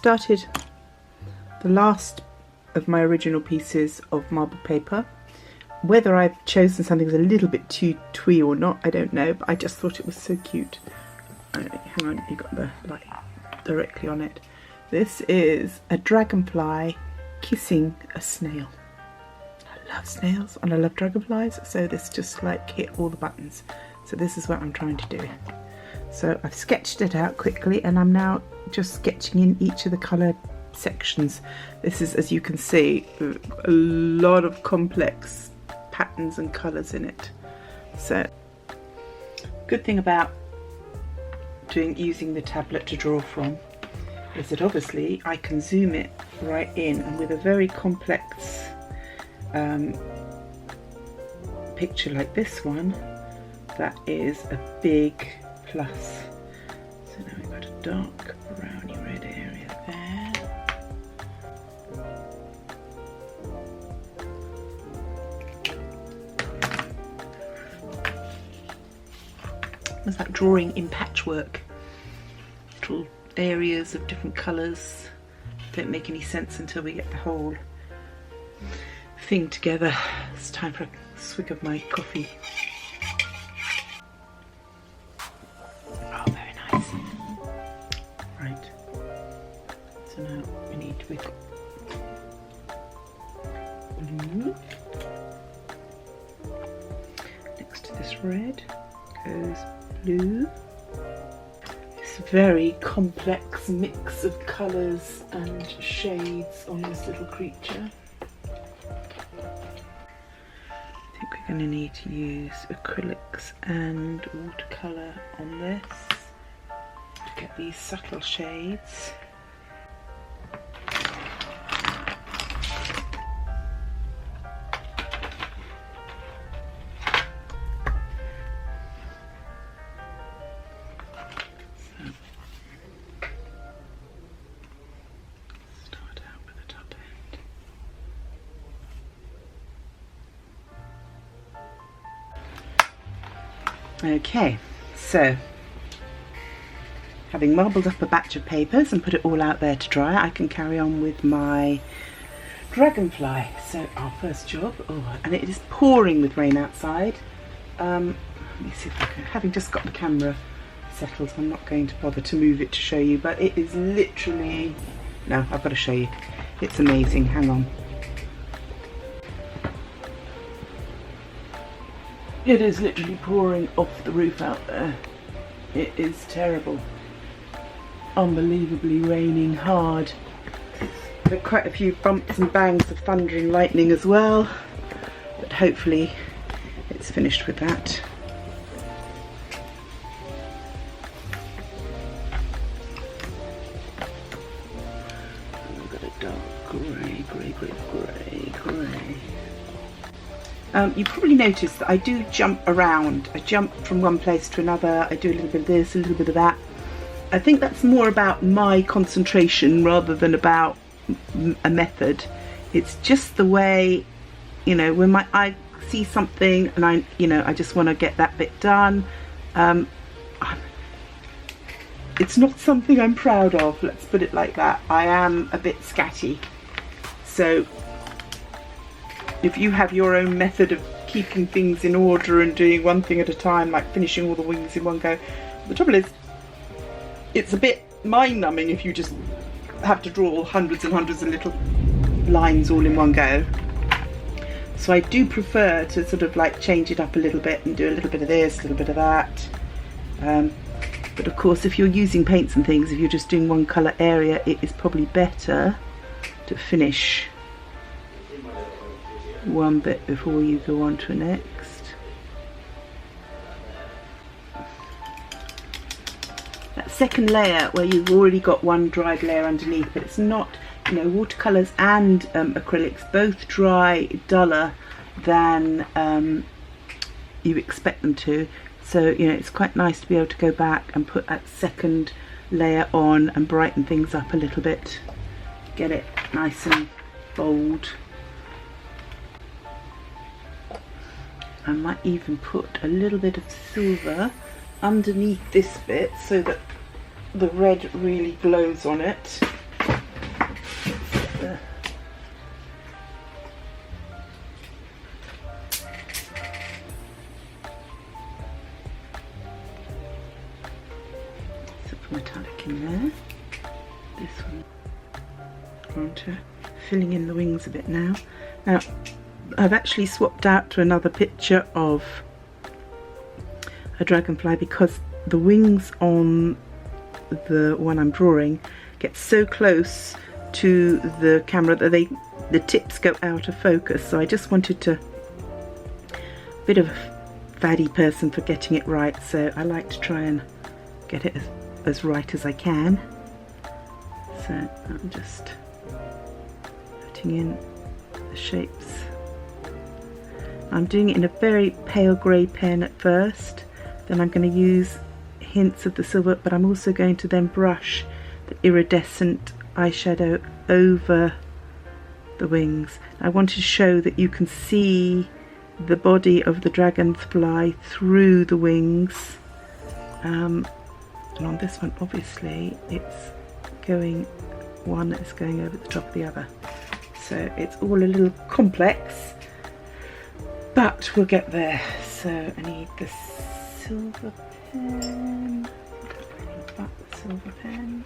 started the last of my original pieces of marble paper. Whether I've chosen something that's a little bit too twee or not, I don't know, but I just thought it was so cute. Hang on, you got the light directly on it. This is a dragonfly kissing a snail. I love snails and I love dragonflies, so this just like hit all the buttons. So this is what I'm trying to do. So I've sketched it out quickly and I'm now just sketching in each of the colour sections. This is, as you can see, a lot of complex patterns and colours in it. So good thing about using the tablet to draw from is that obviously I can zoom it right in, and with a very complex picture like this one, that is a big plus. So now we've got a dark browny red area there. It's like drawing in patchwork. Little areas of different colours don't make any sense until we get the whole thing together. It's time for a swig of my coffee. Oh, very nice. Right. So now we need to whip blue. Next to this red goes blue. This very complex mix of colours and shades on this little creature. I think we're going to need to use acrylics and watercolour on this to get these subtle shades. Okay, so having marbled up a batch of papers and put it all out there to dry, I can carry on with my dragonfly. So our first job, and it is pouring with rain outside. Let me see if I can, having just got the camera settled, I'm not going to bother to move it to show you, but it is literally, no, I've got to show you. It's amazing, hang on. It is literally pouring off the roof out there. It is terrible. Unbelievably raining hard. There are quite a few bumps and bangs of thunder and lightning as well, but hopefully it's finished with that. I've got a dark grey. You probably noticed that I do jump around. I jump from one place to another. I do a little bit of this, a little bit of that. I think that's more about my concentration rather than about a method. It's just the way, you know, when I see something and I just want to get that bit done. It's not something I'm proud of, let's put it like that. I am a bit scatty. So if you have your own method of keeping things in order and doing one thing at a time, like finishing all the wings in one go, the trouble is, it's a bit mind-numbing if you just have to draw hundreds and hundreds of little lines all in one go. So I do prefer to sort of like change it up a little bit and do a little bit of this, a little bit of that. But of course, if you're using paints and things, if you're just doing one colour area, it is probably better to finish one bit before you go on to next. That second layer where you've already got one dried layer underneath, but it's not, you know, watercolours and acrylics both dry duller than you expect them to. So, you know, it's quite nice to be able to go back and put that second layer on and brighten things up a little bit. Get it nice and bold. I might even put a little bit of silver underneath this bit so that the red really glows on it. the metallic in there. This one. On to filling in the wings a bit now. Now I've actually swapped out to another picture of a dragonfly because the wings on the one I'm drawing get so close to the camera that the tips go out of focus. So I just wanted to, a bit of a faddy person for getting it right, so I like to try and get it as right as I can. So I'm just putting in the shapes. I'm doing it in a very pale grey pen at first, then I'm going to use hints of the silver, but I'm also going to then brush the iridescent eyeshadow over the wings. I want to show that you can see the body of the dragonfly through the wings, and on this one obviously it's going, one is going over the top of the other, so it's all a little complex, but we'll get there. So I need the silver pen, the silver pen.